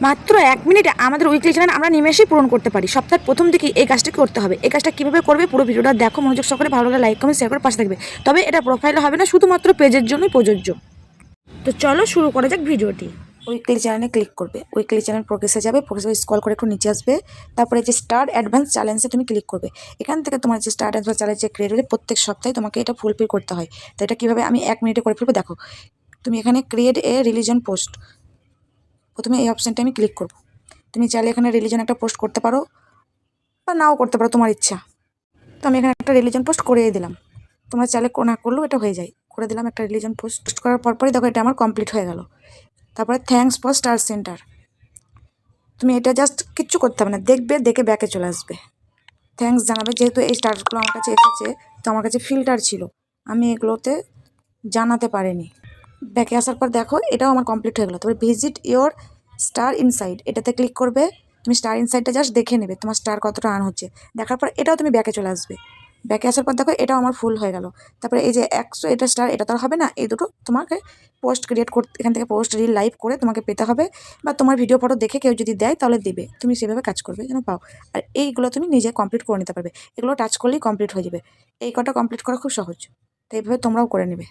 মাত্র 1 মিনিটে আমাদের উইকলি চ্যানেল আমরা নিমেষেই পূরণ করতে পারি। সপ্তাহের প্রথম দিকেই এই কাজটা করতে হবে। এই কাজটা কীভাবে করবে পুরো ভিডিওটা দেখো মনোযোগ সহকারে, ভালো লাগলে লাইক কমেন্ট শেয়ার করে পাশে থাকবে। তবে এটা প্রোফাইলে হবে না, শুধুমাত্র পেজের জন্যই প্রযোজ্য। তো চলো শুরু করা যাক ভিডিওটি। উইকলি চ্যানেলে ক্লিক করবে, উইকলি চ্যানেল প্রোগ্রেসে যাবে, প্রোগ্রেসে স্ক্রল করে একটু নিচে আসবে, তারপরে যে স্টার অ্যাডভান্স চ্যালেঞ্জে তুমি ক্লিক করবে। এখান থেকে তোমার যে স্টার অ্যাডভান্স চ্যালেঞ্জ যে ক্রিয়েট হলে প্রত্যেক সপ্তাহে তোমাকে এটা ফুলফিল করতে হয়। তো এটা কীভাবে আমি 1 মিনিটে করে ফেলবো দেখো। তুমি এখানে ক্রিয়েট এ রিলিজন পোস্ট, প্রথমে এই অপশানটা আমি ক্লিক করব। তুমি চাইলে এখানে রিলিজন একটা পোস্ট করতে পারো বা নাও করতে পারো, তোমার ইচ্ছা। তো আমি এখানে একটা রিলিজন পোস্ট করেই দিলাম, তোমরা চাইলে না করলেও এটা হয়ে যায়। করে দিলাম একটা রিলিজন পোস্ট করার পরপরই দেখো এটা আমার কমপ্লিট হয়ে গেল। তারপরে থ্যাঙ্কস ফর স্টার সেন্টার, তুমি এটা জাস্ট কিচ্ছু করতে হবে না, দেখবে, দেখে ব্যাকে চলে আসবে, থ্যাঙ্কস জানাবে। যেহেতু এই স্টারগুলো আমার কাছে এসেছে, তো আমার কাছে ফিল্টার ছিল, আমি এগুলোতে জানাতে পারিনি। ব্যাকে আসার পর দেখো এটাও আমার কমপ্লিট হয়ে গেলো। তারপরে ভিজিট ইওর স্টার ইনসাইড, এটাতে ক্লিক করবে। তুমি স্টার ইনসাইডটা জাস্ট দেখে নেবে তোমার স্টার কতটা আর্ন হচ্ছে। দেখার পর এটাও তুমি ব্যাকে চলে আসবে। ব্যাকে আসার পর দেখো এটাও আমার ফুল হয়ে গেল। তারপরে এই যে 100 এটা স্টার, এটা তো আর হবে না, এই দুটো তোমাকে পোস্ট ক্রিয়েট করতে, এখান থেকে পোস্ট রিল লাইভ করে তোমাকে পেতে হবে, বা তোমার ভিডিও ফটো দেখে কেউ যদি দেয় তাহলে দিবে, তুমি সেভাবে কাজ করবে যেন পাও। আর এইগুলো তুমি নিজে কমপ্লিট করে নিতে পারবে, এগুলো টাচ করলেই কমপ্লিট হয়ে যাবে। এই কটা কমপ্লিট করা খুব সহজ, তো এইভাবে তোমরাও করে নেবে।